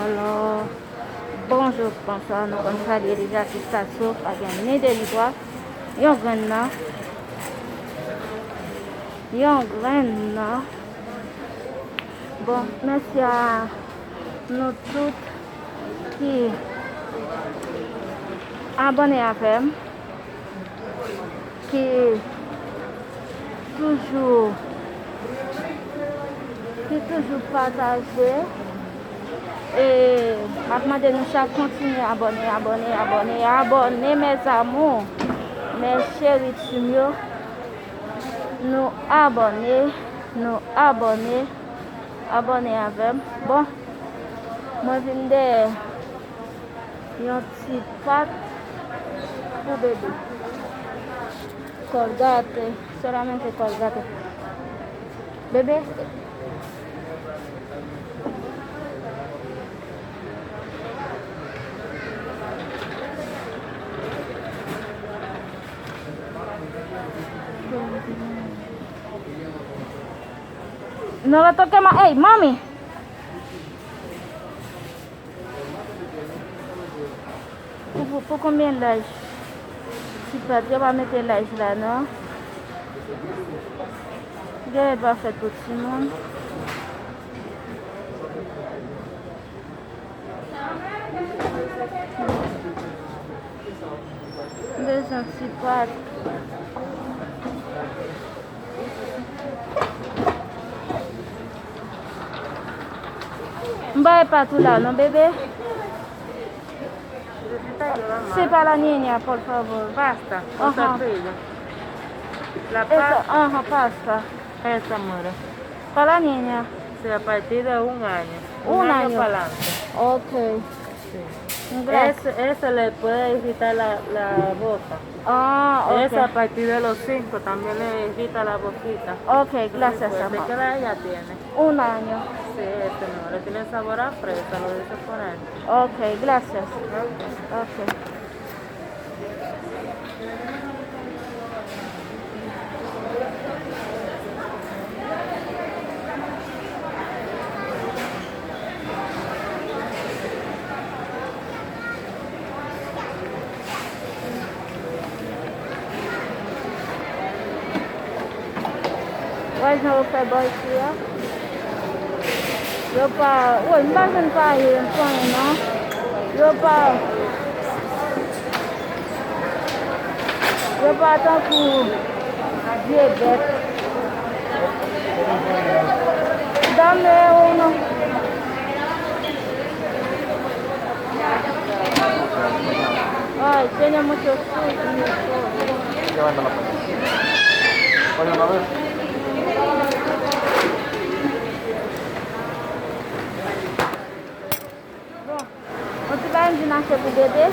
Alors, bonjour, bonsoir, nous allons faire des assistations avec un nez de l'histoire. Il y a un grain là. Il y a un grain là. Bon, merci à nous toutes qui abonnez à FM, qui toujours partagé. Et maintenant, nous allons continuer à abonner, mes amours, mes chéris tumios. Nous abonner avec. Bon, moi, je viens de un petit pâte pour bébé. Colgate, solamente colgate. Bébé. No le toque más. ¡Ey, mami! Pour combien d'âge? Super, tu vas mettre l'âge là, non? Regarde, elle va faire pour tout le monde. Deux petits pâtes. Mbaye pas tout là, non bébé? C'est pas la niña, por favor. Pasta, otra pilla. La Esa, pasta, pasta. esa amor. Para la niña. Sí, a partir de un año. Un año. Para adelante. Ok. Sí. Gracias. Ese le puede irritar la boca. Ah, ok. Esa a partir de los 5 también le irrita la boquita. Ok, gracias, ¿De amor. qué edad ella tiene? Un año. Sí, no, le tiene sabor a fresa, lo dice por ahí. Ok, gracias. Ok. Ok. Hoje eu vou pegar aqui, ó. Eu para... Oi, não vai sentar aí, não? Eu para... Eu para estar com diabetes. Dá-me uma... Ay, tiene mucho susto. Llévatela para allá. Oye, una vez. Bon, tu vas me acheter pour bébé?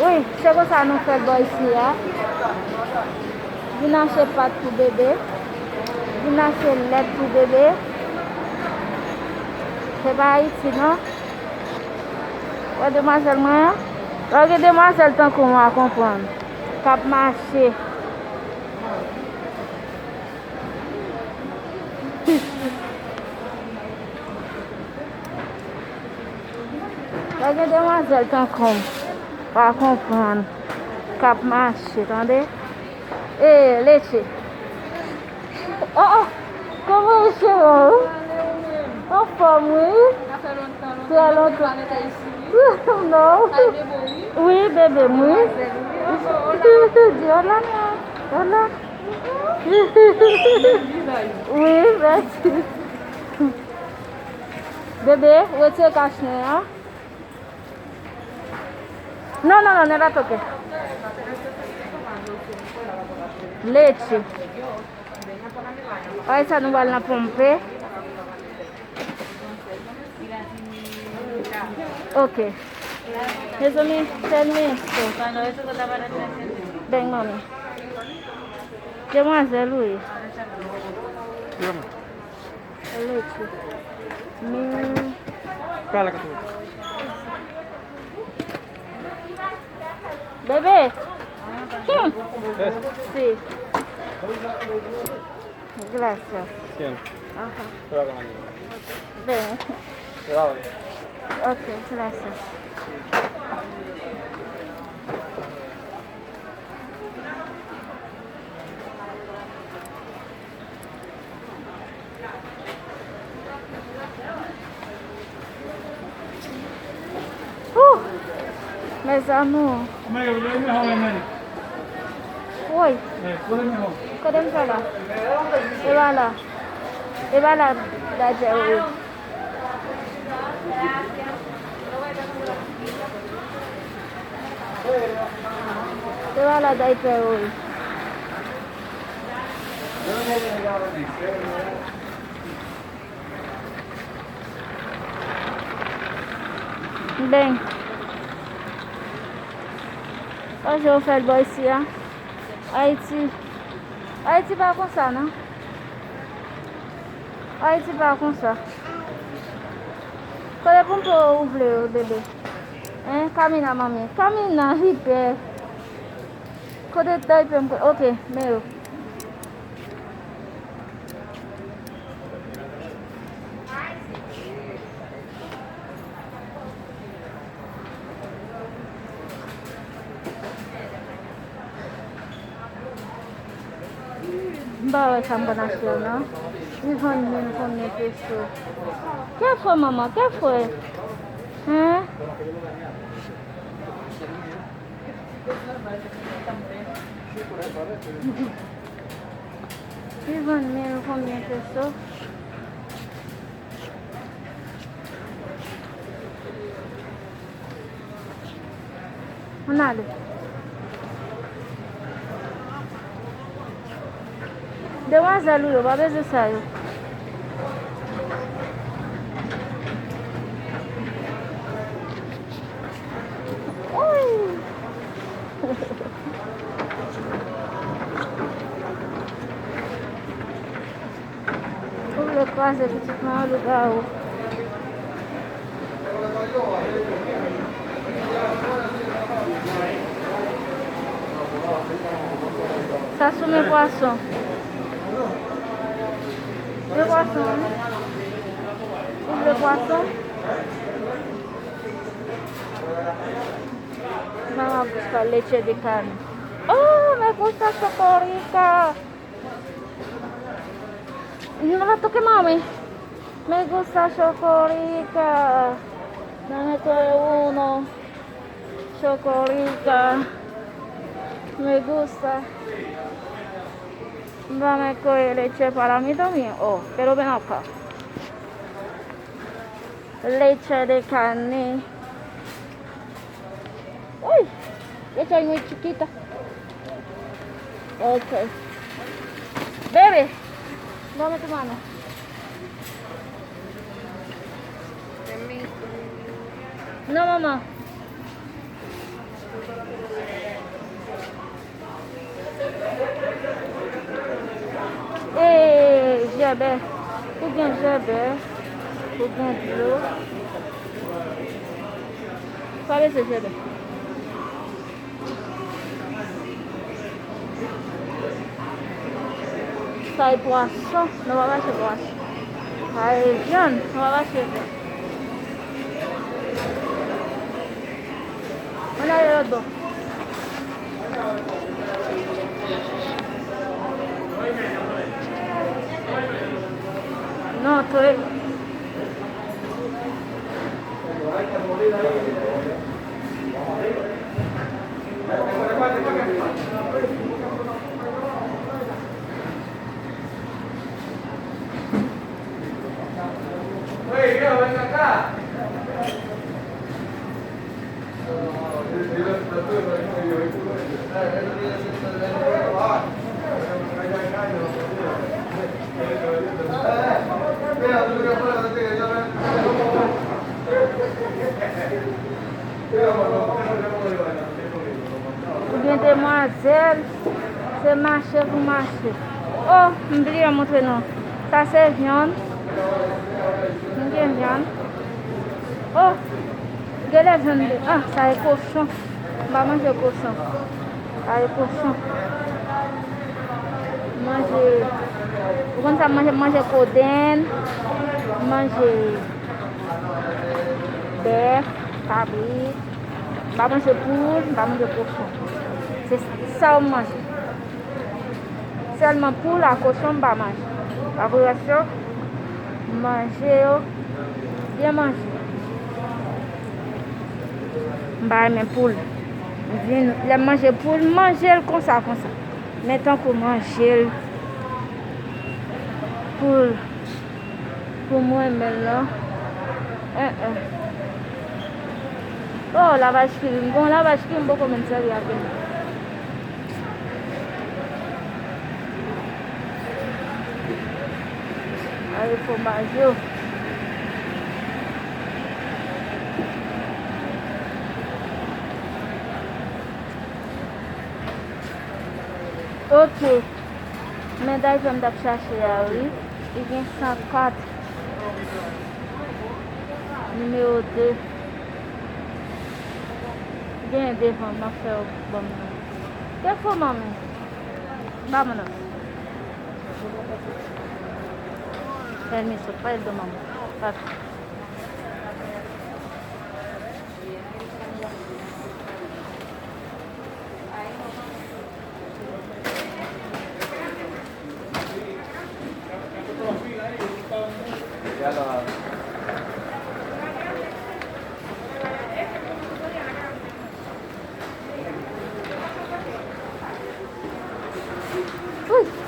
Oui, c'est comme ça nous fait ici. Viens acheter pâte pour bébé. Viens acheter lait pour bébé. C'est pas ici, non? Ouais, demoiselle, moi. Regardez demoiselle tant qu'on va comprendre. Cap marché. Regardez demoiselle tant qu'on va comprendre. Cap marché, attendez. Eh, laissez. Oh, oh, comment vous faites? En forme, oui. Très longtemps. Non. Oui, bébé, oui. Hola, hola. Oui, merci. Bébé, où est-ce que cache, hein? Non, non, non, ne la toque. Leche. Ahí está, no vale la pompe. Ok. Eso me esto. Cuando eso costaba 300. Ven, mami. ¿Qué más hacer, Luis? Dígame. Leche. Cala que tú. Bebé. Sí. Gracias. Siempre. Ajá. Espera que me ayude. Ven. Cuidado. Ok, gracias. Mes amours. Amigo, yo soy mejor, Mary. Oui, Tú eres mejor. kodem ça là. Et voilà. Et voilà, d'ailleurs, oui. Et voilà, d'ailleurs, oui. Bem. Hoje eu fais le boy ici, hein. Haïti. Haïti pas comme ça, non? Haïti pas comme ça. Qual pour me ouvrir, bébé? Hein? Camina, mamie. Camina, hyper. Côté de ok, mais. Bawa samba nasional. Ihon min kone peso. Quer foi, mamãe? Quer foi? Hein? Ihon min kone peso. Onale. Demoiselle yo, ba beze sa yo. Ouvre le croise petitement le gars. Ça sous mes poissons. Le poisson. Ouvre le poisson. Vamos buscar leche de carne. Oh, me gusta Chocorica. No la toque, mami. Me gusta Chocorica. Dame todo uno. Chocorica. Me gusta. Dame coger leche para mí también. Oh, pero ven acá. Leche de carne. Uy, leche muy chiquita. Ok. Bebe, dame tu mano. No, mamá. Jabé. Ou bien jabé. Ou bien de l'eau. Qual esse jabé? Ça est poisson. Non, on va acheter poisson. Ça est viande. On va acheter. On a le dos. No, estoy. Bien demoiselle, c'est marché pour marcher. Oh, m'oublie à montrer non. Ça c'est viande. Viande. Oh, quelle est viande? Ah, ça est cochon. On va manger cochon. Ça est cochon. Manger Pour ça, manger coden, manger bœuf, cabrit, pas manger poule, pas manger cochon. C'est ça on mange. Seulement poule à cochon, pas manger. Après ça, manger, bien manger. Bah mais poule. Viens manger poule, manger comme ça. Mais tant que manger pour moi maintenant. Oh la vache qui me beaucoup même sérieux avec. Allez, faut manger. Ok. Médaille j'aime d'ap chercher à oui. Il y a 104. Numéro 2. Il y a un devant, ma frère. Bon. Qu'est-ce que maman? Maman. Permiso, pas de maman. Pas.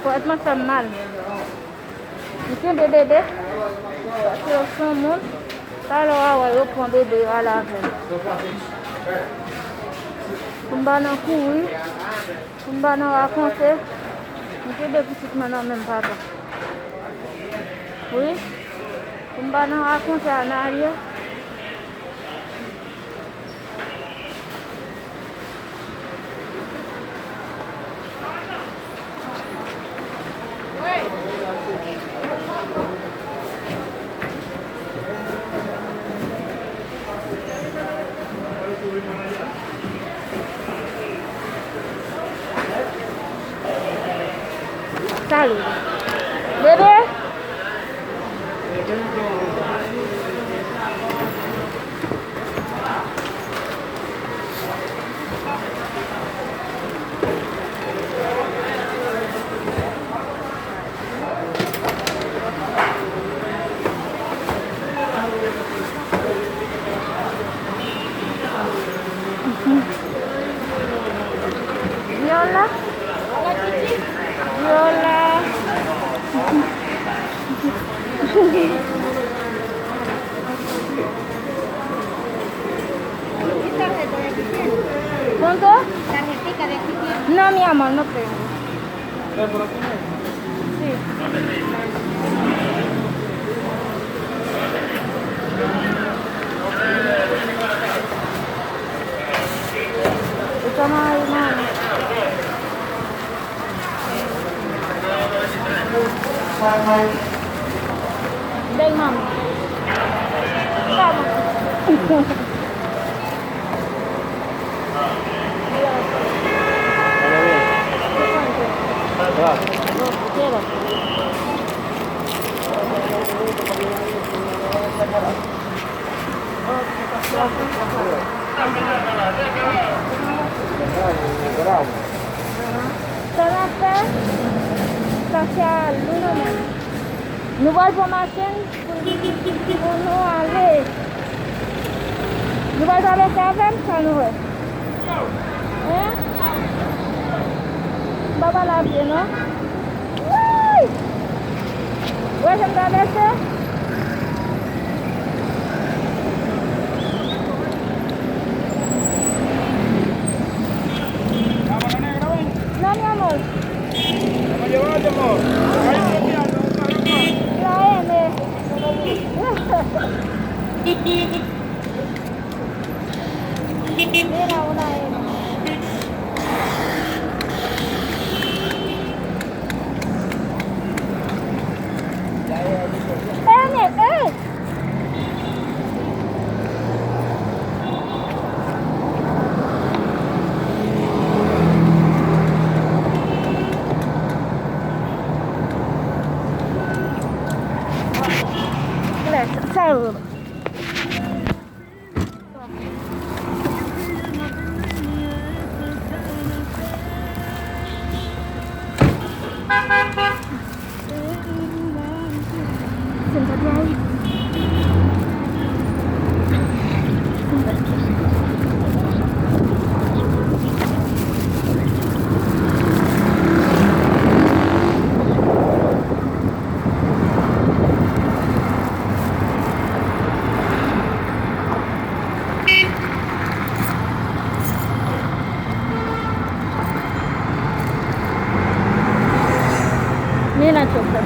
Pode matar mal. Não tem bebê? Eu sou um mundo. Tá lá, eu com bebê lá. Kumba na kui. Kumba na raconter. Não tem bebê que maintenant même pas. Oui. Kumba na raconter en arrière. Salut. Bébé? Viola? Viola. ¿Cuánto? Tarjetica de aquí tiene. No, mi amor, no tengo. Sí. Estamos ahí, mami. Ven, mami. Vamos. Ça va faire? Ça fait à nous-mêmes. Nous voyons ma chaîne pour nous aller. Nous voyons avec la femme, ça nous va. Hein? Baba la vie, non? Oui! Ouais, j'aime traverser. No, mi amor. La M. Mira, una M. Gracias, saludos. Siéntate ahí. Mira, chofer.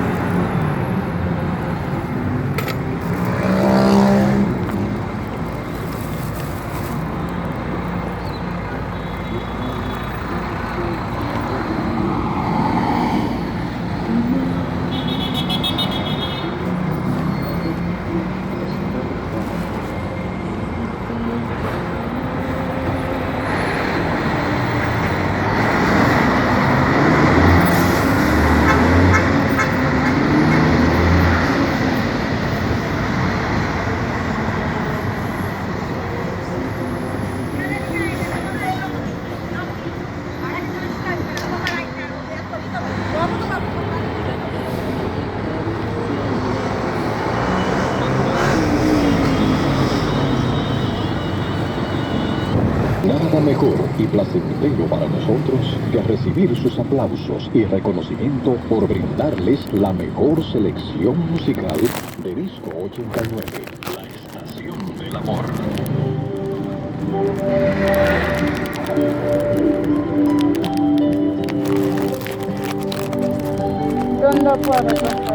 Nada mejor y placentero para nosotros que recibir sus aplausos y reconocimiento por brindarles la mejor selección musical de Disco 89, la estación del amor. ¿Dónde puedo comprar?